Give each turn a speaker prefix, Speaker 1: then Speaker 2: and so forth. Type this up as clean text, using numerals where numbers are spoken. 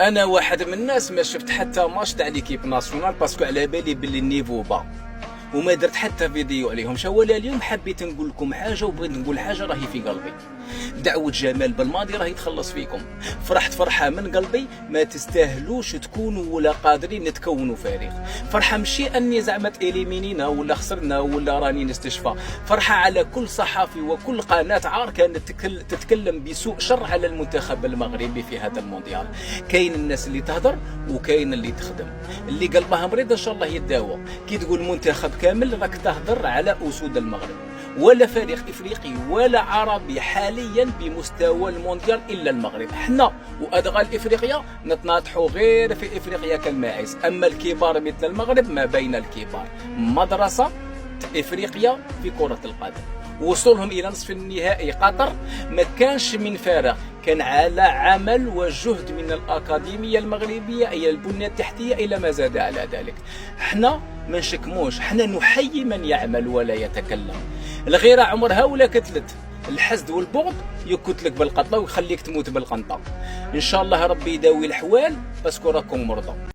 Speaker 1: انا واحد من الناس ما شفت حتى ماتش تاع ليكيب ناسيونال باسكو على بالي باللي النيفو با، وما درت حتى فيديو عليهم. شوالا اليوم حبيت نقول لكم حاجه، وبغيت نقول حاجه راهي في قلبي. دعوه جمال بالماضي راهي تخلص فيكم. فرحت فرحه من قلبي ما تستاهلوش تكونوا ولا قادرين تكونوا فريق. فرحه ماشي اني زعما تاليمينينا ولا خسرنا ولا راني نستشفى، فرحه على كل صحافي وكل قناه عار كانت تتكلم بسوء شر على المنتخب المغربي في هذا المونديال. كاين الناس اللي تهدر وكاين اللي تخدم، اللي قلبها مريض ان شاء الله يداوى. كي تقول منتخب كامل راك تهدر على اسود المغرب، ولا فريق افريقي ولا عربي حاليا بمستوى المونديال الا المغرب. حنا وادغال افريقيا نتناطحوا غير في افريقيا كالماعز، اما الكبار مثل المغرب ما بين الكبار. مدرسه افريقيا في كره القدم، وصولهم الى نصف النهائي قطر ما كانش من فراغ، كان على عمل وجهد من الاكاديميه المغربيه الى البنيه التحتيه الى ما زاد على ذلك. حنا ما نشكموش، حنا نحيي من يعمل ولا يتكلم. الغيره عمرها ولا كتلت، الحسد والبغض يكتلك بالقطله ويخليك تموت بالقنطه. ان شاء الله ربي يداوي الحوال باسكو راكم مرضى.